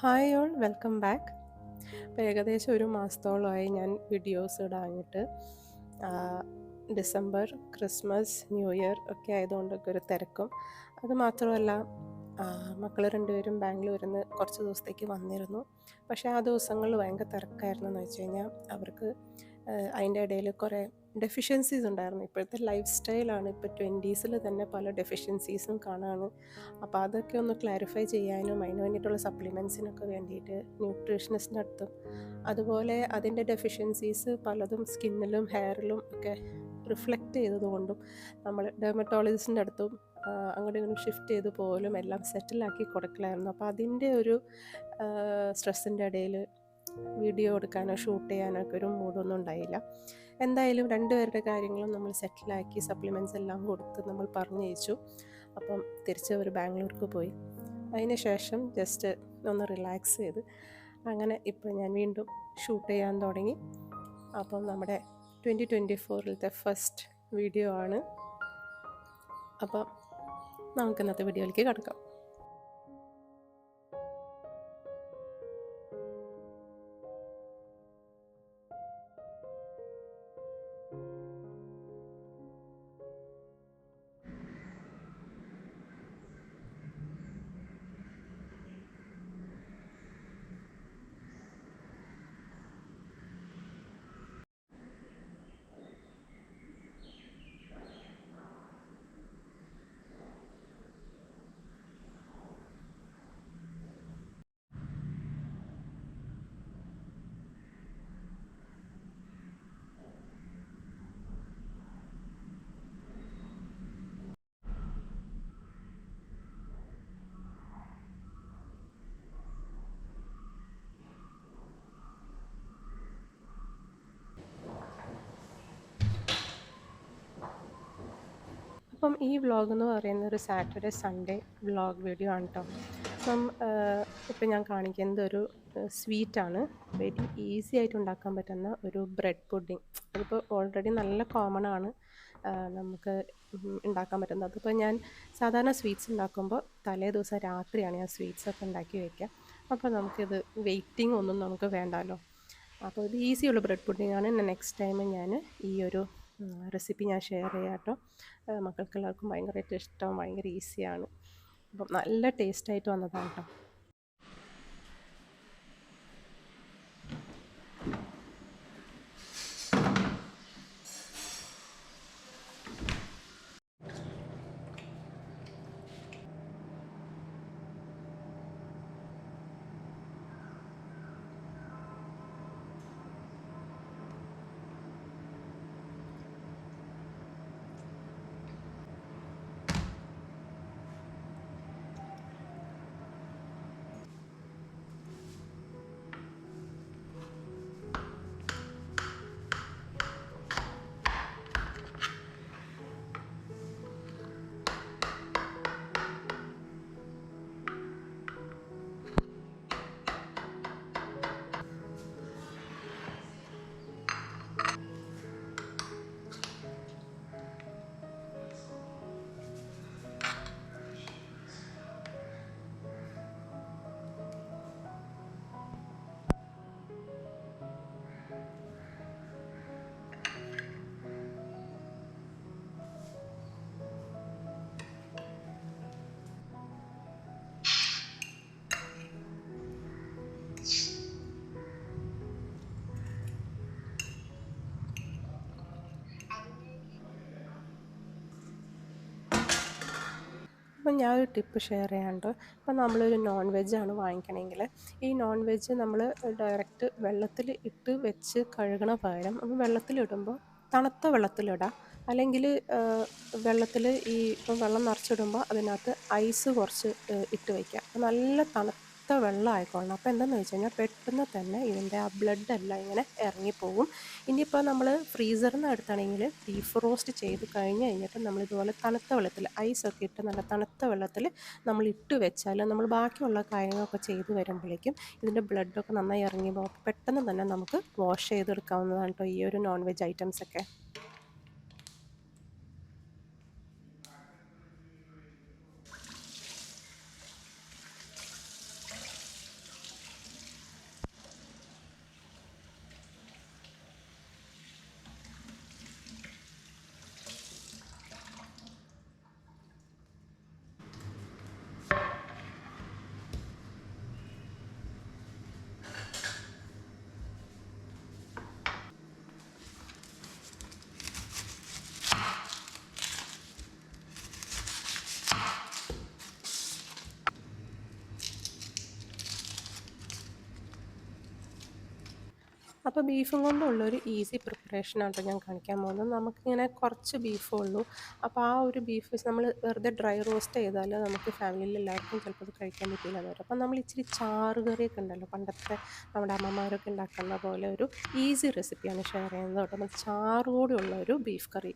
Hi all welcome back. ഇപ്പോൾ ഏകദേശം ഒരു മാസത്തോളമായി ഞാൻ വീഡിയോസ് ഇടാഞ്ഞിട്ട്. ഡിസംബർ, ക്രിസ്മസ്, ന്യൂ ഇയർ ഒക്കെ ആയതുകൊണ്ടൊക്കെ ഒരു തിരക്കും. അത് മാത്രമല്ല, മക്കൾ രണ്ടുപേരും ബാംഗ്ലൂരിൽ നിന്ന് കുറച്ച് ദിവസത്തേക്ക് വന്നിരുന്നു. പക്ഷേ ആ ദിവസങ്ങളിൽ ഭയങ്കര തിരക്കായിരുന്നു എന്ന് വെച്ച് കഴിഞ്ഞാൽ അവർക്ക് അതിൻ്റെ ഇടയിൽ കുറേ ഡെഫിഷ്യൻസീസ് ഉണ്ടായിരുന്നു. ഇപ്പോഴത്തെ ലൈഫ് സ്റ്റൈലാണ്, ഇപ്പോൾ 20s തന്നെ പല ഡെഫിഷ്യൻസീസും കാണാണ്. അപ്പോൾ അതൊക്കെ ഒന്ന് ക്ലാരിഫൈ ചെയ്യാനും അതിന് വേണ്ടിയിട്ടുള്ള സപ്ലിമെൻറ്റ്സിനൊക്കെ വേണ്ടിയിട്ട് ന്യൂട്രീഷനിസ്റ്റിൻ്റെ അടുത്തും, അതുപോലെ അതിൻ്റെ ഡെഫിഷ്യൻസീസ് പലതും സ്കിന്നിലും ഹെയറിലും ഒക്കെ റിഫ്ലക്റ്റ് ചെയ്തതുകൊണ്ടും നമ്മൾ ഡെർമറ്റോളജിസ്റ്റിൻ്റെ അടുത്തും അങ്ങോട്ടും ഇങ്ങോട്ടും ഷിഫ്റ്റ് ചെയ്ത് പോലും എല്ലാം സെറ്റിലാക്കി കൊടുക്കലായിരുന്നു. അപ്പോൾ അതിൻ്റെ ഒരു സ്ട്രെസ്സിൻ്റെ ഇടയിൽ വീഡിയോ എടുക്കാനോ ഷൂട്ട് ചെയ്യാനോ ഒക്കെ ഒരു മൂഡൊന്നും ഉണ്ടായില്ല. എന്തായാലും രണ്ടുപേരുടെ കാര്യങ്ങളും നമ്മൾ സെറ്റിലാക്കി സപ്ലിമെൻറ്റ്സ് എല്ലാം കൊടുത്ത് നമ്മൾ പറഞ്ഞയച്ചു. അപ്പം തിരിച്ച് അവർ ബാംഗ്ലൂർക്ക് പോയി. അതിന് ശേഷം ജസ്റ്റ് ഒന്ന് റിലാക്സ് ചെയ്ത് അങ്ങനെ ഇപ്പോൾ ഞാൻ വീണ്ടും ഷൂട്ട് ചെയ്യാൻ തുടങ്ങി. അപ്പം നമ്മുടെ 2024 ഫസ്റ്റ് വീഡിയോ ആണ്. അപ്പം നമുക്ക് ഇന്നത്തെ വീഡിയോയിലേക്ക് കിടക്കാം. അപ്പം ഈ വ്ളോഗ് എന്ന് പറയുന്നത് ഒരു സാറ്റർഡേ സൺഡേ വ്ളോഗ് വീഡിയോ ആണ് കേട്ടോ. അപ്പം ഇപ്പം ഞാൻ കാണിക്കുന്നത് ഒരു സ്വീറ്റാണ്. വെരി ഈസി ആയിട്ട് ഉണ്ടാക്കാൻ പറ്റുന്ന ഒരു ബ്രെഡ് പുഡിങ്. അതിപ്പോൾ ഓൾറെഡി നല്ല കോമൺ ആണ് നമുക്ക് ഉണ്ടാക്കാൻ പറ്റുന്നത്. അതിപ്പോൾ ഞാൻ സാധാരണ സ്വീറ്റ്സ് ഉണ്ടാക്കുമ്പോൾ തലേ ദിവസം രാത്രിയാണ് ഞാൻ സ്വീറ്റ്സൊക്കെ ഉണ്ടാക്കി വയ്ക്കുക. അപ്പോൾ നമുക്കിത് വെയിറ്റിംഗ് ഒന്നും നമുക്ക് വേണ്ടല്ലോ. അപ്പോൾ ഇത് ഈസിയുള്ള ബ്രെഡ് പുഡിംഗ് ആണ്. നെക്സ്റ്റ് ടൈം ഞാൻ ഈ ഒരു റെസിപ്പി ഞാൻ ഷെയർ ചെയ്യാം കേട്ടോ. മക്കൾക്ക് എല്ലാവർക്കും ഭയങ്കരമായിട്ട് ഇഷ്ടം, ഭയങ്കര ഈസിയാണ്. അപ്പം നല്ല ടേസ്റ്റായിട്ട് വന്നതാണ് കേട്ടോ. അപ്പം ഞാനൊരു ടിപ്പ് ഷെയർ ചെയ്യാനുണ്ട്. ഇപ്പം നമ്മളൊരു നോൺ വെജാണ് വാങ്ങിക്കണമെങ്കിൽ ഈ നോൺ വെജ് നമ്മൾ ഡയറക്റ്റ് വെള്ളത്തിൽ ഇട്ട് വെച്ച് കഴുകണ പകരം നമ്മൾ വെള്ളത്തിലിടുമ്പോൾ തണുത്ത വെള്ളത്തിലിടാം. അല്ലെങ്കിൽ വെള്ളത്തിൽ ഇപ്പം വെള്ളം നിറച്ചിടുമ്പോൾ അതിനകത്ത് ഐസ് കുറച്ച് ഇട്ട് വയ്ക്കുക. അപ്പോൾ നല്ല തണുത്ത വെള്ളം ആയിക്കോളണം. അപ്പോൾ എന്താണെന്ന് വെച്ച് കഴിഞ്ഞാൽ പെട്ടെന്ന് തന്നെ ഇതിൻ്റെ ആ ബ്ലഡ് എല്ലാം ഇങ്ങനെ ഇറങ്ങിപ്പോകും. ഇനിയിപ്പോൾ നമ്മൾ ഫ്രീസറിൽ നിന്ന് എടുത്താണെങ്കിൽ ഡീഫ്രോസ്റ്റ് ചെയ്ത് കഴിഞ്ഞിട്ട് നമ്മളിതുപോലെ തണുത്ത വെള്ളത്തിൽ ഐസൊക്കെ ഇട്ട് നല്ല തണുത്ത വെള്ളത്തിൽ നമ്മൾ ഇട്ട് വെച്ചാൽ നമ്മൾ ബാക്കിയുള്ള കാര്യങ്ങളൊക്കെ ചെയ്ത് വരുമ്പോഴേക്കും ഇതിൻ്റെ ബ്ലഡൊക്കെ നന്നായി ഇറങ്ങി പോകും. പെട്ടെന്ന് തന്നെ നമുക്ക് വാഷ് ചെയ്തെടുക്കാവുന്നതാണ് കേട്ടോ ഈ ഒരു നോൺ വെജ് ഐറ്റംസൊക്കെ. അപ്പോൾ ബീഫും കൊണ്ടുള്ളൊരു ഈസി പ്രിപ്പറേഷനാണ് ഞാൻ കാണിക്കാൻ പോകുന്നത്. നമുക്കിങ്ങനെ കുറച്ച് ബീഫേ ഉള്ളൂ. അപ്പോൾ ആ ഒരു ബീഫ് നമ്മൾ വെറുതെ ഡ്രൈ റോസ്റ്റ് ചെയ്താൽ നമുക്ക് ഫാമിലിയിൽ എല്ലാവർക്കും ചിലപ്പോൾ അത് കഴിക്കാൻ പറ്റിയില്ലെന്ന് വരും. അപ്പോൾ നമ്മൾ ഇച്ചിരി ചാറ് കറിയൊക്കെ ഉണ്ടല്ലോ, പണ്ടത്തെ നമ്മുടെ അമ്മമാരൊക്കെ ഉണ്ടാക്കുന്ന പോലെ ഒരു ഈസി റെസിപ്പിയാണ് ഷെയർ ചെയ്യുന്നത് കേട്ടോ. നമ്മൾ ചാറോടെയുള്ള ഒരു ബീഫ് കറി.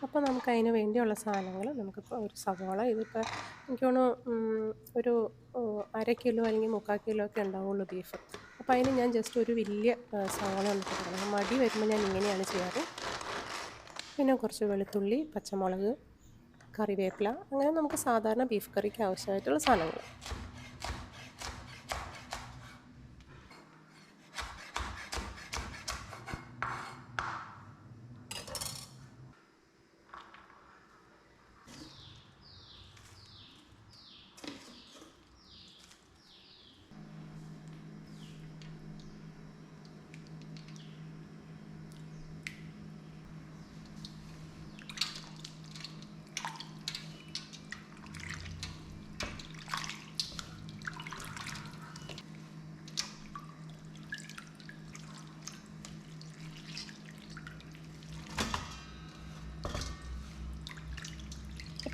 അപ്പോൾ നമുക്ക് അതിന് വേണ്ടിയുള്ള സാധനങ്ങൾ നമുക്കിപ്പോൾ ഒരു സവാള, ഇതിപ്പോൾ എനിക്ക് തോന്നുന്നു ഒരു 1/2 കിലോ അല്ലെങ്കിൽ 3/4 കിലോ ഒക്കെ ഉണ്ടാവുള്ളൂ ബീഫ്. അപ്പോൾ അതിന് ഞാൻ ജസ്റ്റ് ഒരു വലിയ സവാള എടുത്തിട്ടുണ്ട്. മടി വരുമ്പോൾ ഞാൻ ഇങ്ങനെയാണ് ചെയ്യാറ്. പിന്നെ കുറച്ച് വെളുത്തുള്ളി, പച്ചമുളക്, കറിവേപ്പില, അങ്ങനെ നമുക്ക് സാധാരണ ബീഫ് കറിക്ക് ആവശ്യമായിട്ടുള്ള സാധനങ്ങൾ.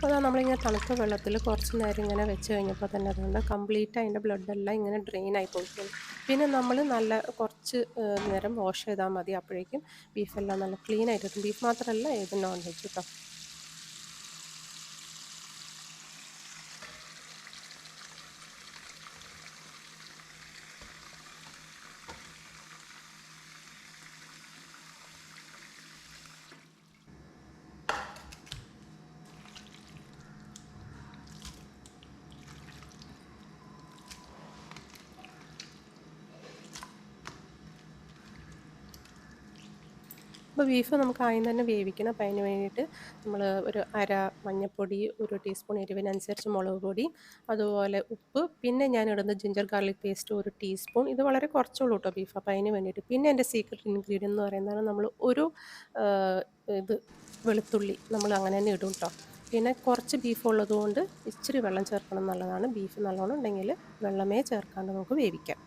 അപ്പോൾ നമ്മളിങ്ങനെ തണുത്ത വെള്ളത്തിൽ കുറച്ച് നേരം ഇങ്ങനെ വെച്ച് കഴിഞ്ഞപ്പോൾ തന്നെ അതുകൊണ്ട് കംപ്ലീറ്റ് അതിൻ്റെ ബ്ലഡെല്ലാം ഇങ്ങനെ ഡ്രെയിൻ ആയി പോയിട്ടുണ്ട്. പിന്നെ നമ്മൾ നല്ല കുറച്ച് നേരം വാഷ് ചെയ്താൽ മതി. അപ്പോഴേക്കും ബീഫെല്ലാം നല്ല ക്ലീൻ ആയിട്ട് കിട്ടും. ബീഫ് മാത്രമല്ല, ഏത് നോൺ വെജ് കേട്ടോ. അപ്പോൾ ബീഫ് നമുക്ക് ആദ്യം തന്നെ വേവിക്കണം. അപ്പോൾ അതിന് വേണ്ടിയിട്ട് നമ്മൾ ഒരു മഞ്ഞൾപ്പൊടി, ഒരു ടീസ്പൂൺ എരിവിനനുസരിച്ച് മുളക് പൊടി, അതുപോലെ ഉപ്പ്, പിന്നെ ഞാൻ ഇടുന്നത് ജിഞ്ചർ ഗാർലിക് പേസ്റ്റ് 1 ടീസ്പൂൺ. ഇത് വളരെ കുറച്ചുള്ളൂ കേട്ടോ ബീഫ്. അപ്പോൾ അതിന് വേണ്ടിയിട്ട് പിന്നെ എൻ്റെ സീക്രട്ട് ഇൻഗ്രീഡിയൻ്റ് എന്ന് പറയുന്നത് നമ്മൾ ഒരു ഇത് വെളുത്തുള്ളി നമ്മൾ അങ്ങനെ തന്നെ ഇടും കേട്ടോ. പിന്നെ കുറച്ച് ബീഫ് ഉള്ളതുകൊണ്ട് ഇച്ചിരി വെള്ളം ചേർക്കണം എന്നുള്ളതാണ്. ബീഫ് നല്ലോണം ഉണ്ടെങ്കിൽ വെള്ളമേ ചേർക്കാണ്ട് നമുക്ക് വേവിക്കാം.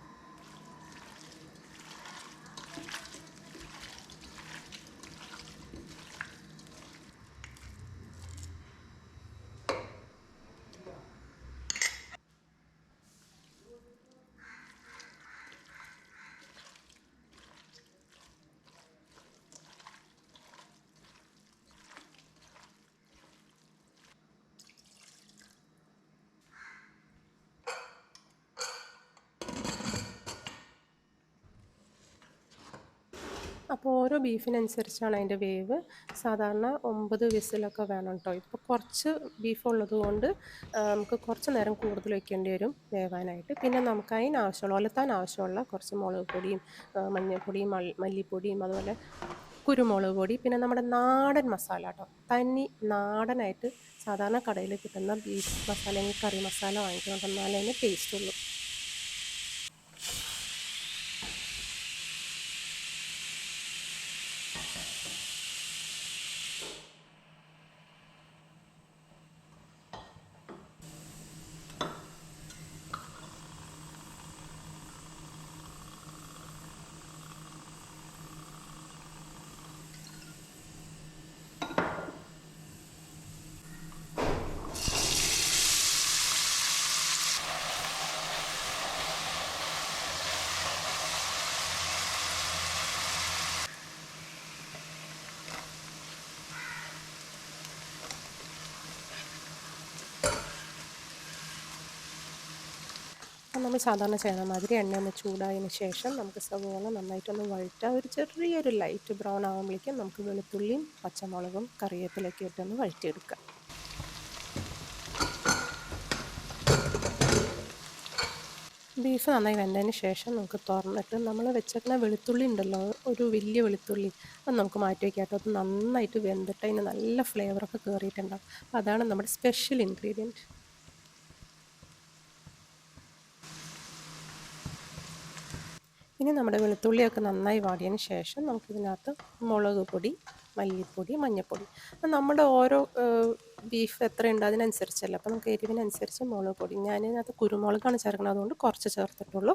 അപ്പോൾ ഓരോ ബീഫിനനുസരിച്ചാണ് അതിൻ്റെ വേവ്. സാധാരണ 9 വിസിലൊക്കെ വേണം കേട്ടോ. ഇപ്പോൾ കുറച്ച് ബീഫ് ഉള്ളത് കൊണ്ട് നമുക്ക് കുറച്ച് നേരം കൂടുതൽ വയ്ക്കേണ്ടി വരും വേവാനായിട്ട്. പിന്നെ നമുക്ക് അതിനാവശ്യമുള്ള ഒലത്താൻ ആവശ്യമുള്ള കുറച്ച് മുളക് പൊടിയും മഞ്ഞൾപ്പൊടിയും മല്ലിപ്പൊടിയും അതുപോലെ കുരുമുളക് പൊടി, പിന്നെ നമ്മുടെ നാടൻ മസാല കേട്ടോ. തനി നാടനായിട്ട് സാധാരണ കടയിൽ കിട്ടുന്ന ബീഫ് മസാല അല്ലെങ്കിൽ കറി മസാല വാങ്ങിക്കണം, എന്നാലേ അതിന് ടേസ്റ്റ് ഉള്ളൂ. നമ്മൾ സാധാരണ ചെയ്യുന്ന മാതിരി എണ്ണ ഒന്ന് ചൂടായതിന് ശേഷം നമുക്ക് സവോള നന്നായിട്ടൊന്ന് വഴറ്റുക. ഒരു ചെറിയൊരു ലൈറ്റ് ബ്രൗൺ ആകുമ്പോഴേക്കും നമുക്ക് വെളുത്തുള്ളിയും പച്ചമുളകും കറിവേപ്പിലൊക്കെ ഇട്ടൊന്ന് വഴറ്റിയെടുക്കുക. ബീഫ് നന്നായി വെന്തതിന് ശേഷം നമുക്ക് തുറന്നിട്ട് നമ്മൾ വെച്ചേക്കുന്ന വെളുത്തുള്ളി ഉണ്ടല്ലോ, ഒരു വലിയ വെളുത്തുള്ളി, അത് നമുക്ക് മാറ്റി വയ്ക്കാം കേട്ടോ. അത് നന്നായിട്ട് വെന്തിട്ട് അതിന് നല്ല ഫ്ലേവറൊക്കെ കയറിയിട്ടുണ്ടാകും. അപ്പോൾ അതാണ് നമ്മുടെ സ്പെഷ്യൽ ഇൻഗ്രീഡിയൻറ്റ്. ഇനി നമ്മുടെ വെളുത്തുള്ളിയൊക്കെ നന്നായി വാടിയതിന് ശേഷം നമുക്കിതിനകത്ത് മുളക് പൊടി, മല്ലിപ്പൊടി, മഞ്ഞൾപ്പൊടി, നമ്മുടെ ഓരോ ബീഫ് എത്രയുണ്ട് അതിനനുസരിച്ചല്ല. അപ്പോൾ നമുക്ക് എരിവിനനുസരിച്ച് മുളക് പൊടി, ഞാനിതിനകത്ത് കുരുമുളകാണ് ചേർക്കുന്നത്, അതുകൊണ്ട് കുറച്ച് ചേർത്തിട്ടുള്ളൂ.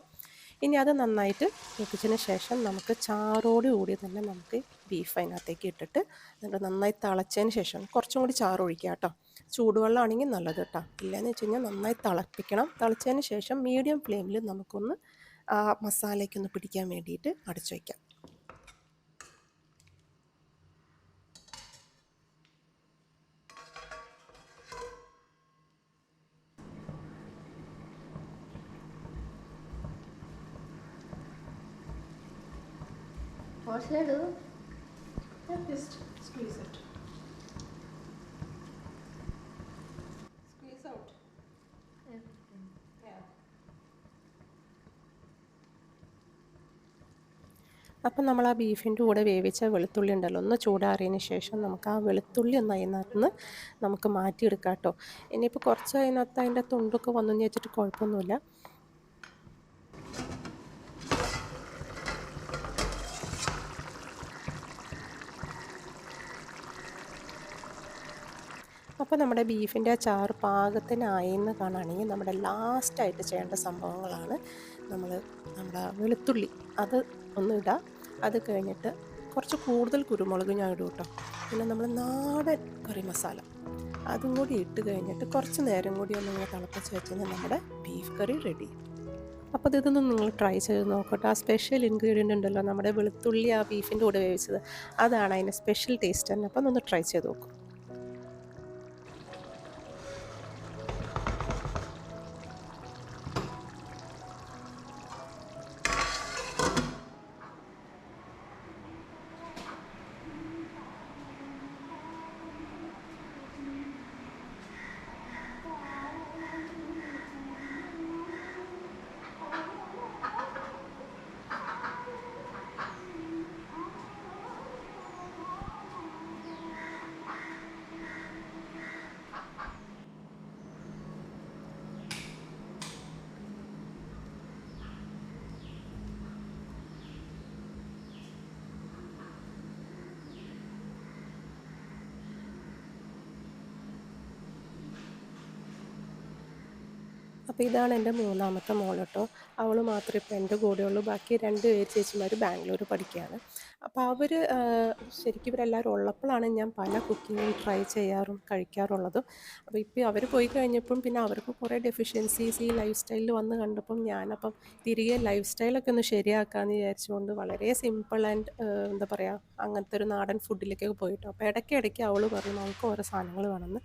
ഇനി അത് നന്നായിട്ട് മൂപ്പിച്ചതിന് ശേഷം നമുക്ക് ചാറോട് കൂടി തന്നെ നമുക്ക് ബീഫ് അതിനകത്തേക്ക് ഇട്ടിട്ട് എന്നിട്ട് നന്നായി തിളച്ചതിന് ശേഷം കുറച്ചും കൂടി ചാറ് ഒഴിക്കുക കേട്ടോ. ചൂടുവെള്ളമാണെങ്കിൽ നല്ലത് കേട്ടോ. ഇല്ലയെന്ന് വെച്ച് കഴിഞ്ഞാൽ നന്നായി തിളപ്പിക്കണം. തിളച്ചതിന് ശേഷം മീഡിയം ഫ്ലെയിമിൽ നമുക്കൊന്ന് മസാലയ്ക്കൊന്ന് പിടിക്കാൻ വേണ്ടിയിട്ട് അടച്ചു വയ്ക്കാം. What should I do? Just squeeze it. Squeeze out. Everything. Yeah. അപ്പം നമ്മൾ ആ ബീഫിൻ്റെ കൂടെ വേവിച്ച വെളുത്തുള്ളി ഉണ്ടല്ലോ, ഒന്ന് ചൂടാറിയതിന് ശേഷം നമുക്ക് ആ വെളുത്തുള്ളി ഒന്ന് അതിനകത്ത് നമുക്ക് മാറ്റിയെടുക്കാം കേട്ടോ. ഇനിയിപ്പോൾ കുറച്ച് അതിനകത്ത് അതിൻ്റെ തൊണ്ടൊക്കെ വന്നു വെച്ചിട്ട് കുഴപ്പമൊന്നുമില്ല. അപ്പോൾ നമ്മുടെ ബീഫിൻ്റെ ആ ചാറ് പാകത്തിനായെന്ന് കാണുകയാണെങ്കിൽ നമ്മുടെ ലാസ്റ്റായിട്ട് ചെയ്യേണ്ട സംഭവങ്ങളാണ് നമ്മുടെ വെളുത്തുള്ളി അത് ഒന്ന് ഇടാം. അത് കഴിഞ്ഞിട്ട് കുറച്ച് കൂടുതൽ കുരുമുളക് ഞാൻ ഇടും കേട്ടോ. പിന്നെ നമ്മൾ നാടൻ കറി മസാല അതും കൂടി ഇട്ട് കഴിഞ്ഞിട്ട് കുറച്ച് നേരം കൂടി ഒന്ന് ഇങ്ങനെ തിളപ്പിച്ച് വെച്ച് കഴിഞ്ഞാൽ നമ്മുടെ ബീഫ് കറി റെഡി. അപ്പോൾ ഇതൊന്നും നിങ്ങൾ ട്രൈ ചെയ്ത് നോക്കട്ടെ. ആ സ്പെഷ്യൽ ഇൻഗ്രീഡിയൻ്റ് ഉണ്ടല്ലോ, നമ്മുടെ വെളുത്തുള്ളി ആ ബീഫിൻ്റെ കൂടെ വേവിച്ചത്, അതാണ് അതിൻ്റെ സ്പെഷ്യൽ ടേസ്റ്റ് തന്നെ. അപ്പോൾ ഒന്ന് ട്രൈ ചെയ്ത് നോക്കും. അപ്പോൾ ഇതാണ് എൻ്റെ മൂന്നാമത്തെ മോൾ കേട്ടോ. അവൾ മാത്രമേ ഇപ്പോൾ എൻ്റെ കൂടെയുള്ളൂ. ബാക്കി 2 പേര് ചേച്ചിമാർ ബാംഗ്ലൂർ പഠിക്കുകയാണ്. അപ്പോൾ അവർ ശരിക്കും ഇവരെല്ലാവരും ഉള്ളപ്പോഴാണ് ഞാൻ പല കുക്കിങ്ങും ട്രൈ ചെയ്യാറും കഴിക്കാറുള്ളതും. അപ്പോൾ ഇപ്പോൾ അവർ പോയി കഴിഞ്ഞപ്പം പിന്നെ അവർക്ക് കുറേ ഡെഫിഷ്യൻസീസ് ഈ ലൈഫ് സ്റ്റൈലിൽ വന്ന് കണ്ടപ്പം ഞാനപ്പം തിരികെ ലൈഫ് സ്റ്റൈലൊക്കെ ഒന്ന് ശരിയാക്കാമെന്ന് വിചാരിച്ചുകൊണ്ട് വളരെ സിമ്പിൾ ആൻഡ് എന്താ പറയുക, അങ്ങനത്തെ ഒരു നാടൻ ഫുഡിലേക്കൊക്കെ പോയിട്ടോ. അപ്പോൾ ഇടയ്ക്കിടയ്ക്ക് അവൾ പറയും അവൾക്ക് ഓരോ സാധനങ്ങൾ വേണമെന്ന്.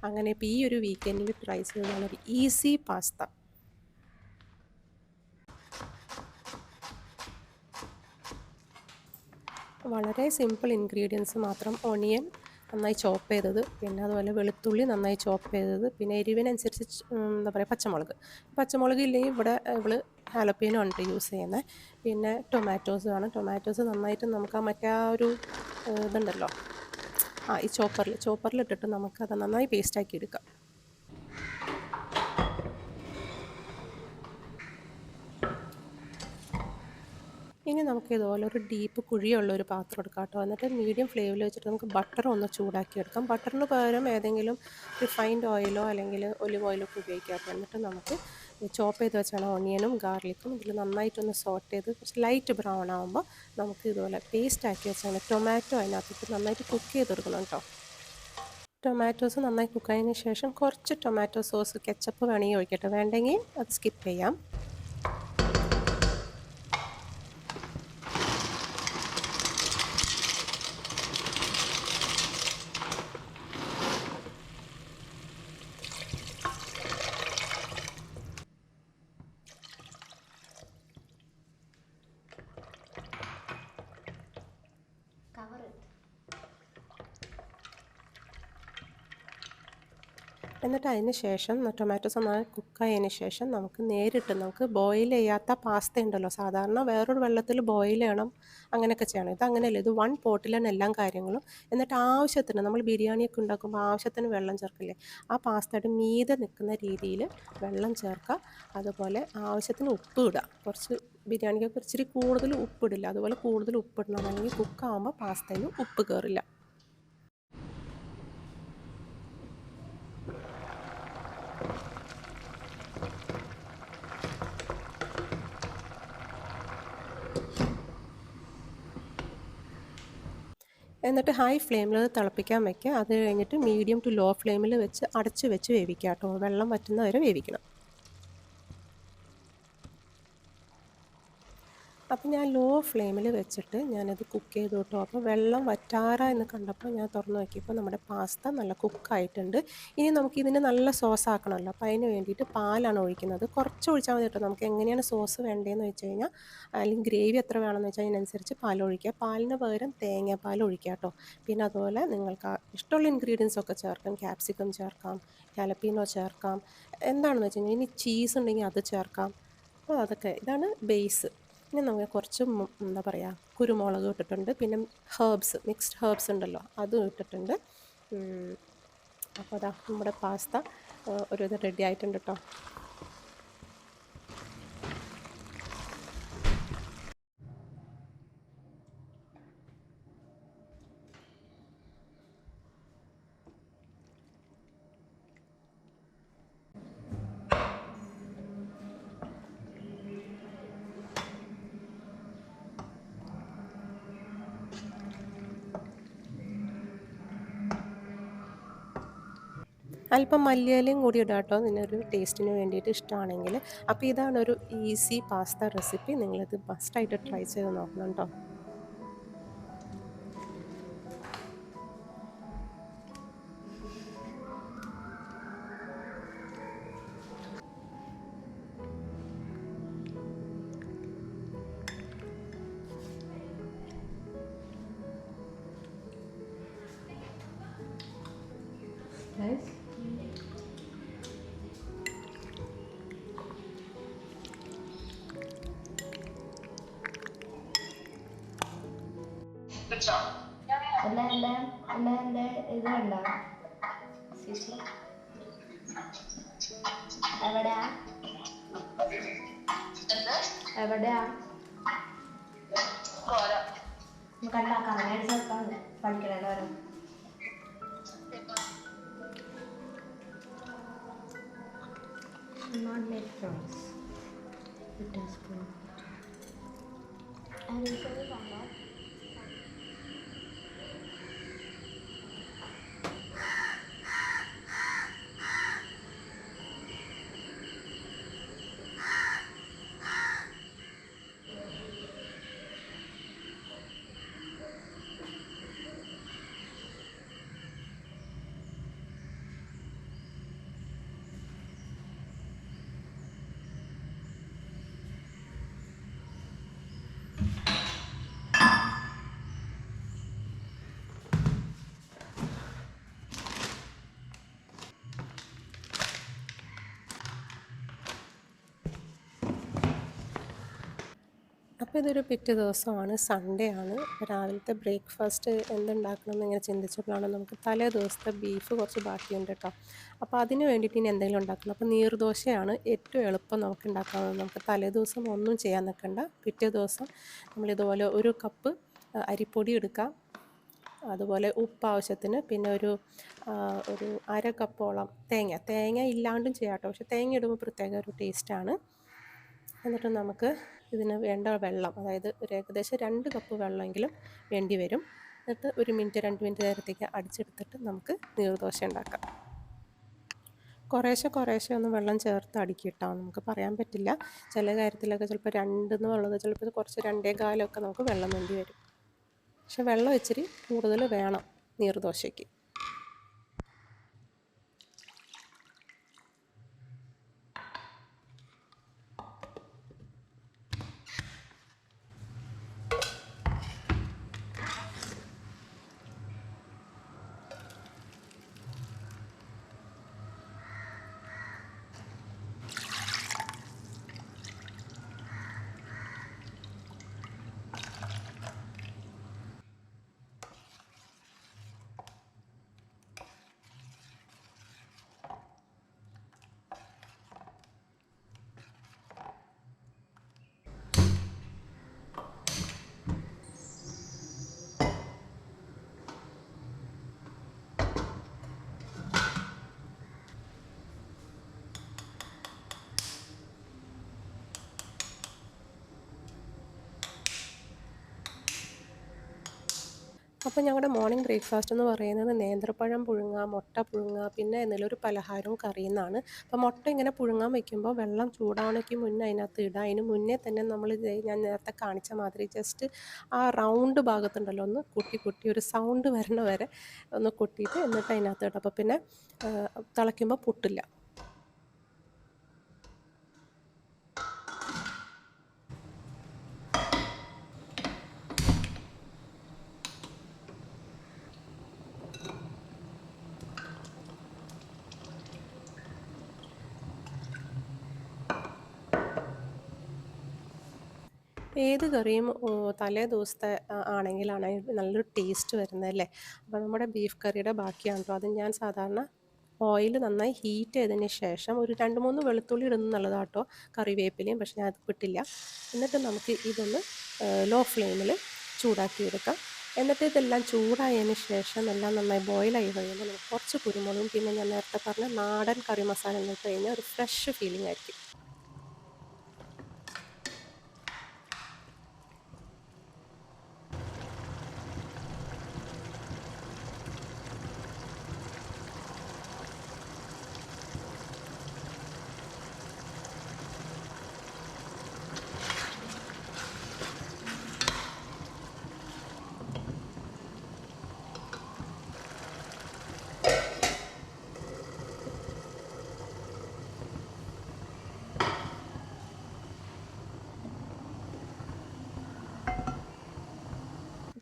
അങ്ങനെ ഇപ്പോൾ ഈ ഒരു വീക്കെൻഡിൽ ട്രൈ ചെയ്തതാണ് ഒരു ഈസി പാസ്ത. വളരെ സിമ്പിൾ ഇൻഗ്രീഡിയൻസ് മാത്രം. ഓണിയൻ നന്നായി ചോപ്പ് ചെയ്തത്, പിന്നെ അതുപോലെ വെളുത്തുള്ളി നന്നായി ചോപ്പ് ചെയ്തത്, പിന്നെ എരിവിനനുസരിച്ച് എന്താ പറയുക പച്ചമുളക് ഇല്ലെങ്കിൽ ഇവിടെ ഇവൾ ഹാലപ്പീനോ ആണ് യൂസ് ചെയ്യുന്നത്. പിന്നെ ടൊമാറ്റോസ് ആണ്. ടൊമാറ്റോസ് നന്നായിട്ട് നമുക്ക് ആ മറ്റേ ആ ഒരു ഇതുണ്ടല്ലോ, ഈ ചോപ്പറിലിട്ടിട്ട് നമുക്കത് നന്നായി പേസ്റ്റാക്കി എടുക്കാം. ഇനി നമുക്ക് ഇതുപോലെ ഒരു ഡീപ്പ് കുഴിയുള്ള ഒരു പാത്രം എടുക്കാം കേട്ടോ. എന്നിട്ട് മീഡിയം ഫ്ലെയിമിൽ വെച്ചിട്ട് നമുക്ക് ബട്ടർ ഒന്ന് ചൂടാക്കി എടുക്കാം. ബട്ടറിന് പകരം ഏതെങ്കിലും റിഫൈൻഡ് ഓയിലോ അല്ലെങ്കിൽ ഒലിവ് ഓയിലോ ഒക്കെ ഉപയോഗിക്കാം. എന്നിട്ട് നമുക്ക് ചോപ്പ് ചെയ്ത് വെച്ചാണ് ഓണിയനും ഗാർലിക്കും ഇതിൽ നന്നായിട്ടൊന്ന് സോട്ട് ചെയ്ത് കുറച്ച് ലൈറ്റ് ബ്രൗൺ ആകുമ്പോൾ നമുക്ക് ഇതുപോലെ പേസ്റ്റ് ആക്കി വെച്ചാൽ ടൊമാറ്റോ അതിനകത്തേക്ക് നന്നായിട്ട് കുക്ക് ചെയ്തെടുക്കണം കേട്ടോ. ടൊമാറ്റോസ് നന്നായി കുക്കായതിന് ശേഷം കുറച്ച് ടൊമാറ്റോ സോസ് കെച്ചപ്പ് വേണമെങ്കിൽ ഒഴിക്കട്ടെ, വേണ്ടെങ്കിൽ അത് സ്കിപ്പ് ചെയ്യാം. Cover it. എന്നിട്ട് അതിന് ശേഷം ടൊമാറ്റോസ് നന്നായി കുക്കായതിന് ശേഷം നമുക്ക് ബോയിൽ ചെയ്യാത്ത പാസ്ത ഉണ്ടല്ലോ, സാധാരണ വേറൊരു വെള്ളത്തിൽ ബോയിൽ ചെയ്യണം, അങ്ങനെയൊക്കെ ചെയ്യണം. ഇത് അങ്ങനെയല്ല, ഇത് 1 പോട്ടിലാണ് എല്ലാ കാര്യങ്ങളും. എന്നിട്ട് ആവശ്യത്തിന് നമ്മൾ ബിരിയാണിയൊക്കെ ഉണ്ടാക്കുമ്പോൾ ആവശ്യത്തിന് വെള്ളം ചേർക്കില്ലേ, ആ പാസ്തയുടെ മീതെ നിൽക്കുന്ന രീതിയിൽ വെള്ളം ചേർക്കുക. അതുപോലെ ആവശ്യത്തിന് ഉപ്പ് ഇടുക. കുറച്ച് ബിരിയാണിക്കൊക്കെ ഇച്ചിരി കൂടുതൽ ഉപ്പിടില്ല, അതുപോലെ കൂടുതൽ ഉപ്പിടണം, അല്ലെങ്കിൽ കുക്കാകുമ്പോൾ പാസ്തയിൽ ഉപ്പ് കയറില്ല. എന്നിട്ട് ഹൈ ഫ്ലെയിമിൽ അത് തിളപ്പിക്കാൻ വെക്കുക. അത് കഴിഞ്ഞിട്ട് മീഡിയം ടു ലോ ഫ്ലെയിമിൽ വെച്ച് അടച്ച് വെച്ച് വേവിക്കുക കേട്ടോ. വെള്ളം വറ്റുന്ന വരെ വേവിക്കണം. അപ്പം ഞാൻ ലോ ഫ്ലെയിമിൽ വെച്ചിട്ട് ഞാനത് കുക്ക് ചെയ്തു കേട്ടോ. അപ്പോൾ വെള്ളം വറ്റാറ എന്ന് കണ്ടപ്പോൾ ഞാൻ തുറന്ന് നോക്കിയപ്പോൾ നമ്മുടെ പാസ്ത നല്ല കുക്കായിട്ടുണ്ട്. ഇനി നമുക്കിതിന് നല്ല സോസ് ആക്കണമല്ലോ. അപ്പോൾ അതിന് വേണ്ടിയിട്ട് പാലാണ് ഒഴിക്കുന്നത്. കുറച്ച് ഒഴിച്ചാൽ മതി കേട്ടോ. നമുക്ക് എങ്ങനെയാണ് സോസ് വേണ്ടതെന്ന് വെച്ച് കഴിഞ്ഞാൽ, അല്ലെങ്കിൽ ഗ്രേവി എത്ര വേണമെന്ന് വെച്ചാൽ അതിനനുസരിച്ച് പാൽ ഒഴിക്കുക. പാലിന് പകരം തേങ്ങാപ്പാൽ ഒഴിക്കുക കേട്ടോ. പിന്നെ അതുപോലെ നിങ്ങൾക്ക് ഇഷ്ടമുള്ള ഇൻഗ്രീഡിയൻസ് ഒക്കെ ചേർക്കാം. ക്യാപ്സിക്കം ചേർക്കാം, ഹാലപ്പീനോ ചേർക്കാം, എന്താണെന്ന് വെച്ച് കഴിഞ്ഞാൽ ഇനി ചീസ് ഉണ്ടെങ്കിൽ അത് ചേർക്കാം. അപ്പോൾ അതൊക്കെ ഇതാണ് ബേസ്. പിന്നെ നമുക്ക് കുറച്ച് എന്താ പറയുക, കുരുമുളക് ഇട്ടിട്ടുണ്ട്. പിന്നെ മിക്സ്ഡ് ഹേർബ്സ് ഉണ്ടല്ലോ, അതും ഇട്ടിട്ടുണ്ട്. അപ്പോൾ അതാ നമ്മുടെ പാസ്ത ഒരു ഇത് റെഡി ആയിട്ടുണ്ട് കേട്ടോ. അല്പം മല്ലിയിലയും കൂടി ഇടാം കേട്ടോ, ഇതിനൊരു ടേസ്റ്റിന് വേണ്ടിയിട്ട് ഇഷ്ടമാണെങ്കിൽ. അപ്പോൾ ഇതാണ് ഒരു ഈസി പാസ്ത റെസിപ്പി. നിങ്ങളിത് മസ്റ്റായിട്ട് ട്രൈ ചെയ്ത് നോക്കണം കേട്ടോ. Guys, എല്ലാം ഇത് കണ്ടോ ചേച്ചി? എവിടെയാ എവിടെയാ കണ്ടാ കണ്ണാടി ചേർക്കാൻ പഠിക്കണല്ലോ. Not make fries. It is good. And usually from that. അപ്പോൾ ഇതൊരു പിറ്റേ ദിവസമാണ്, സൺഡേ ആണ്. രാവിലത്തെ ബ്രേക്ക്ഫാസ്റ്റ് എന്തുണ്ടാക്കണം എന്നിങ്ങനെ ചിന്തിച്ചപ്പോഴാണ് നമുക്ക് തലേ ദിവസത്തെ ബീഫ് കുറച്ച് ബാക്കിയുണ്ട് കേട്ടോ. അപ്പോൾ അതിന് വേണ്ടിയിട്ട് ഇനി എന്തെങ്കിലും ഉണ്ടാക്കണം. അപ്പോൾ നീർദോശയാണ് ഏറ്റവും എളുപ്പം നമുക്ക് ഉണ്ടാക്കാവുന്നത്. നമുക്ക് തലേ ദിവസം ഒന്നും ചെയ്യാൻ നിൽക്കണ്ട. പിറ്റേ ദിവസം നമ്മളിതുപോലെ 1 കപ്പ് അരിപ്പൊടി എടുക്കാം. അതുപോലെ ഉപ്പ് ആവശ്യത്തിന്, പിന്നെ ഒരു 1/2 കപ്പോളം തേങ്ങ ഇല്ലാണ്ടും ചെയ്യാം കേട്ടോ. പക്ഷേ തേങ്ങ ഇടുമ്പോൾ പ്രത്യേക ഒരു ടേസ്റ്റാണ്. എന്നിട്ട് നമുക്ക് ഇതിന് വേണ്ട വെള്ളം, അതായത് ഒരു ഏകദേശം 2 കപ്പ് വെള്ളമെങ്കിലും വേണ്ടി വരും. എന്നിട്ട് 1 മിനിറ്റ് 2 മിനിറ്റ് നേരത്തേക്ക് അടിച്ചെടുത്തിട്ട് നമുക്ക് നീർദോശ ഉണ്ടാക്കാം. കുറേശ്ശെ ഒന്ന് വെള്ളം ചേർത്ത് അടിക്കിട്ടോ, നമുക്ക് പറയാൻ പറ്റില്ല. ചില കാര്യത്തിലൊക്കെ ചിലപ്പോൾ 2 എന്നുള്ളത് ചിലപ്പോൾ കുറച്ച് 2.25 ഒക്കെ നമുക്ക് വെള്ളം വേണ്ടി വരും. പക്ഷെ വെള്ളം ഇച്ചിരി കൂടുതൽ വേണം നീർദോശയ്ക്ക്. അപ്പോൾ ഞങ്ങളുടെ മോർണിംഗ് ബ്രേക്ക്ഫാസ്റ്റ് എന്ന് പറയുന്നത് നേന്ത്രപ്പഴം പുഴുങ്ങുക, മുട്ട പുഴുങ്ങുക, പിന്നെ എന്തെങ്കിലും ഒരു പലഹാരവും കറിയും എന്നാണ്. അപ്പോൾ മുട്ട ഇങ്ങനെ പുഴുങ്ങാൻ വെക്കുമ്പോൾ വെള്ളം ചൂടാവണയ്ക്ക് മുന്നേ അതിനകത്ത് ഇടുക. അതിന് മുന്നേ തന്നെ നമ്മൾ ഞാൻ നേരത്തെ കാണിച്ച മാതിരി ജസ്റ്റ് ആ റൗണ്ട് ഭാഗത്തുണ്ടല്ലോ ഒന്ന് കുട്ടി കുട്ടി ഒരു സൗണ്ട് വരണ വരെ ഒന്ന് കൊട്ടിയിട്ട് എന്നിട്ട് അതിനകത്ത് ഇടുക. അപ്പോൾ പിന്നെ തിളയ്ക്കുമ്പോൾ പൊട്ടില്ല. ഏത് കറിയും തലേ ദിവസത്തെ ആണെങ്കിലാണ് അതിന് നല്ലൊരു ടേസ്റ്റ് വരുന്നത് അല്ലേ. അപ്പോൾ നമ്മുടെ ബീഫ് കറിയുടെ ബാക്കിയാണ് കേട്ടോ. അത് ഞാൻ സാധാരണ ഓയിൽ നന്നായി ഹീറ്റ് ചെയ്തതിന് ശേഷം ഒരു 2-3 വെളുത്തുള്ളി ഇടുന്നത് നല്ലതാണ് കേട്ടോ, കറിവേപ്പിലയും. പക്ഷെ ഞാൻ അത് ഇട്ടില്ല. എന്നിട്ട് നമുക്ക് ഇതൊന്ന് ലോ ഫ്ലെയിമിൽ ചൂടാക്കിയെടുക്കാം. എന്നിട്ട് ഇതെല്ലാം ചൂടായതിന് ശേഷം എല്ലാം നന്നായി ബോയിലായി കഴിയുമ്പോൾ നമുക്ക് കുറച്ച് കുരുമുളകും പിന്നെ ഞാൻ നേരത്തെ പറഞ്ഞ നാടൻ കറി മസാല ഇട്ട് കഴിഞ്ഞാൽ ഒരു ഫ്രഷ് ഫീലിംഗ് ആയിരിക്കും.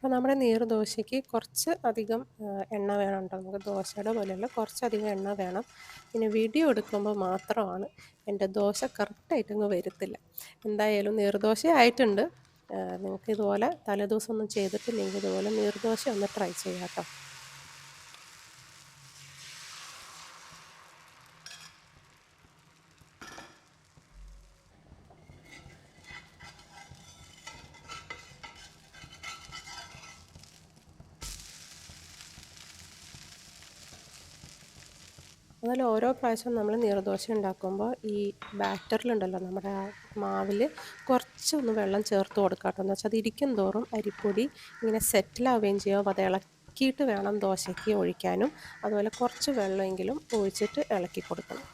അപ്പോൾ നമ്മുടെ നീർദോശയ്ക്ക് കുറച്ച് അധികം എണ്ണ വേണം കേട്ടോ. നമുക്ക് ദോശയുടെ പോലെയല്ല, കുറച്ചധികം എണ്ണ വേണം. പിന്നെ വീഡിയോ എടുക്കുമ്പോൾ മാത്രമാണ് എൻ്റെ ദോശ കറക്റ്റായിട്ടങ്ങ് വരത്തില്ല. എന്തായാലും നീർദോശ ആയിട്ടുണ്ട്. നിങ്ങൾക്ക് ഇതുപോലെ തലേദിവസം ഒന്നും ചെയ്തിട്ടില്ലെങ്കിൽ ഇതുപോലെ നീർദോശ ഒന്ന് ട്രൈ ചെയ്യാം കേട്ടോ. അതുപോലെ ഓരോ പ്രാവശ്യം നമ്മൾ നീർദോശ ഉണ്ടാക്കുമ്പോൾ ഈ ബാറ്ററിലുണ്ടല്ലോ നമ്മുടെ ആ മാവിൽ കുറച്ചൊന്ന് വെള്ളം ചേർത്ത് കൊടുക്കാം കേട്ടോ. എന്ന് വെച്ചാൽ അത് ഇരിക്കും തോറും അരിപ്പൊടി ഇങ്ങനെ സെറ്റിലാവുകയും ചെയ്യും. അപ്പോൾ അത് ഇളക്കിയിട്ട് വേണം ദോശയ്ക്ക് ഒഴിക്കാനും. അതുപോലെ കുറച്ച് വെള്ളമെങ്കിലും ഒഴിച്ചിട്ട് ഇളക്കി കൊടുക്കണം.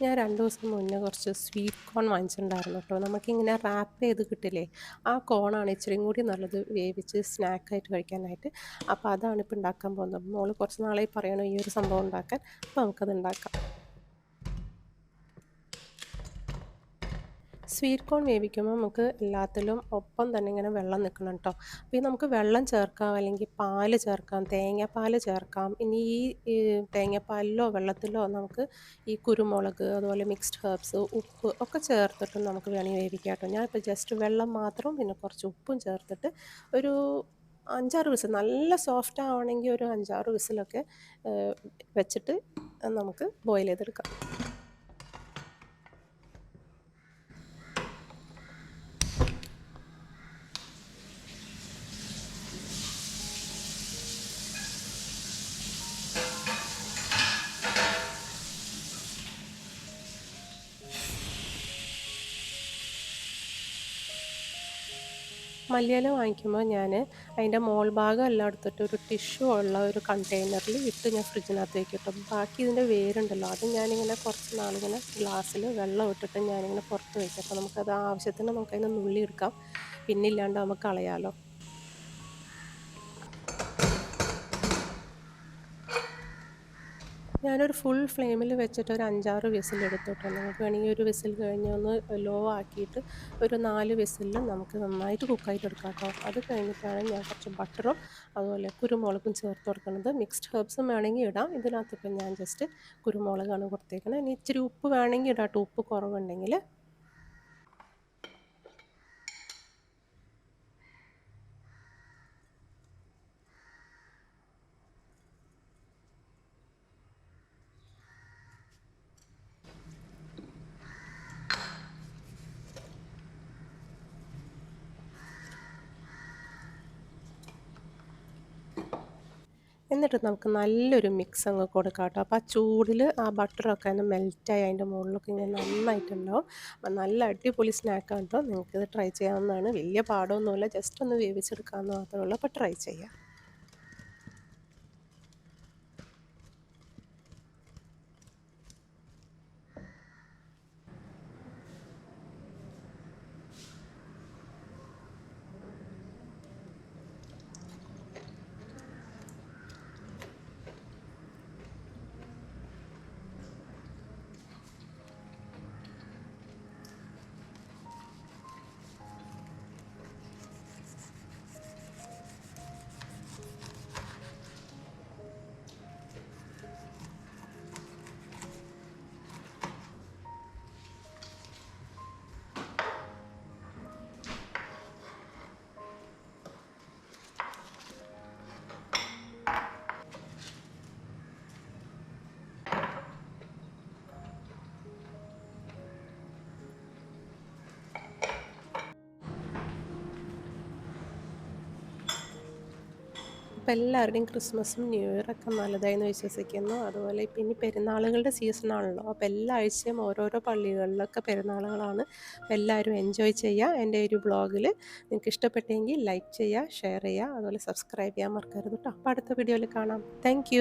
ഞാൻ 2 ദിവസം മുന്നേ കുറച്ച് സ്വീറ്റ് കോൺ വാങ്ങിച്ചിട്ടുണ്ടായിരുന്നു കേട്ടോ. നമുക്കിങ്ങനെ റാപ്പ് ചെയ്ത് കിട്ടില്ലേ, ആ കോണാണ് ഇച്ചിരിയും കൂടി നല്ലത് വേവിച്ച് സ്നാക്കായിട്ട് കഴിക്കാനായിട്ട്. അപ്പോൾ അതാണ് ഇപ്പോൾ ഉണ്ടാക്കാൻ പോകുന്നത്. മോള് കുറച്ച് നാളായി പറയണം ഈ ഒരു സംഭവം ഉണ്ടാക്കാൻ. അപ്പോൾ നമുക്കത് ഉണ്ടാക്കാം. സ്വീറ്റ് കോൺ വേവിക്കുമ്പോൾ നമുക്ക് എല്ലാത്തിലും ഒപ്പം തന്നെ ഇങ്ങനെ വെള്ളം നിൽക്കണം കേട്ടോ. അപ്പോൾ നമുക്ക് വെള്ളം ചേർക്കാം, അല്ലെങ്കിൽ പാല് ചേർക്കാം, തേങ്ങാപ്പാൽ ചേർക്കാം. ഇനി ഈ തേങ്ങാപ്പാലിലോ വെള്ളത്തിലോ നമുക്ക് ഈ കുരുമുളക്, അതുപോലെ മിക്സ്ഡ് ഹെർബ്സ്, ഉപ്പ് ഒക്കെ ചേർത്തിട്ട് നമുക്ക് വേണമെങ്കിൽ വേവിക്കാം കേട്ടോ. ഞാനിപ്പോൾ ജസ്റ്റ് വെള്ളം മാത്രം പിന്നെ കുറച്ച് ഉപ്പും ചേർത്തിട്ട് ഒരു 5-6 വിസിൽ, നല്ല സോഫ്റ്റ് ആവണമെങ്കിൽ ഒരു 5-6 വിസിലൊക്കെ വെച്ചിട്ട് നമുക്ക് ബോയിൽ ചെയ്തെടുക്കാം. മല്ലിയില വാങ്ങിക്കുമ്പോൾ ഞാൻ അതിൻ്റെ മോൾ ഭാഗം എല്ലാം എടുത്തിട്ട് ഒരു ടിഷ്യൂ ഉള്ള ഒരു കണ്ടെയ്നറിൽ ഇട്ട് ഞാൻ ഫ്രിഡ്ജിനകത്ത് വയ്ക്കും കേട്ടോ. ബാക്കി ഇതിൻ്റെ വേരുണ്ടല്ലോ അത് ഞാനിങ്ങനെ കുറച്ച് നാളിങ്ങനെ ഗ്ലാസ്സിൽ വെള്ളം ഇട്ടിട്ട് ഞാനിങ്ങനെ പുറത്ത് വയ്ക്കും. അപ്പോൾ നമുക്കത് ആവശ്യത്തിന് നമുക്കതിനെ നുള്ളി എടുക്കാം, പിന്നെ ഇല്ലാണ്ട് നമുക്ക് കളയാമല്ലോ. ഞാനൊരു ഫുൾ ഫ്ലെയിമിൽ വെച്ചിട്ട് ഒരു 5-6 വിസിലെടുത്തു കേട്ടോ. നിങ്ങൾക്ക് വേണമെങ്കിൽ ഒരു വിസിൽ കഴിഞ്ഞ് ഒന്ന് ലോ ആക്കിയിട്ട് ഒരു 4 വിസിലിൽ നമുക്ക് നന്നായിട്ട് കുക്കായിട്ട് എടുക്കാം കേട്ടോ. അത് കഴിഞ്ഞിട്ടാണ് ഞാൻ കുറച്ച് ബട്ടറും അതുപോലെ കുരുമുളകും ചേർത്ത് കൊടുക്കുന്നത്. മിക്സ്ഡ് ഹെർബ്സും വേണമെങ്കിൽ ഇടാം. ഇതിനകത്ത് ഇപ്പം ഞാൻ ജസ്റ്റ് കുരുമുളകാണ് കൊടുത്തേക്കുന്നത്. ഇനി ഇച്ചിരി ഉപ്പ് വേണമെങ്കിൽ ഇടാം കേട്ടോ, ഉപ്പ് കുറവുണ്ടെങ്കിൽ. എന്നിട്ട് നമുക്ക് നല്ലൊരു മിക്സ് അങ്ങ് കൊടുക്കാം കേട്ടോ. അപ്പോൾ ആ ചൂടിൽ ആ ബട്ടറൊക്കെ ഒന്ന് മെൽറ്റായി അതിൻ്റെ മുകളിലൊക്കെ ഇങ്ങനെ നന്നായിട്ടുണ്ടാവും. അപ്പോൾ നല്ല അടിപൊളി സ്നാക്കാണ് കേട്ടോ. നിങ്ങൾക്കിത് ട്രൈ ചെയ്യാവുന്നതാണ്. വലിയ പാടൊന്നുമില്ല, ജസ്റ്റ് ഒന്ന് വേവിച്ചെടുക്കാമെന്ന് മാത്രമേ ഉള്ളൂ. അപ്പോൾ ട്രൈ ചെയ്യാം. അപ്പോൾ എല്ലാവരുടെയും ക്രിസ്മസും ന്യൂ ഇയറൊക്കെ നല്ലതായെന്ന് വിശ്വസിക്കുന്നു. അതുപോലെ ഇപ്പം ഇനി പെരുന്നാളുകളുടെ സീസണാണല്ലോ. അപ്പോൾ എല്ലാ ആഴ്ചയും ഓരോരോ പള്ളികളിലൊക്കെ പെരുന്നാളുകളാണ്. അപ്പോൾ എല്ലാവരും എൻജോയ് ചെയ്യുക. എൻ്റെ ഒരു വ്ളോഗിൽ നിങ്ങൾക്ക് ഇഷ്ടപ്പെട്ടെങ്കിൽ ലൈക്ക് ചെയ്യുക, ഷെയർ ചെയ്യുക, അതുപോലെ സബ്സ്ക്രൈബ് ചെയ്യാൻ മറക്കരുത് കേട്ടോ. അപ്പോൾ അടുത്ത വീഡിയോയിൽ കാണാം. താങ്ക്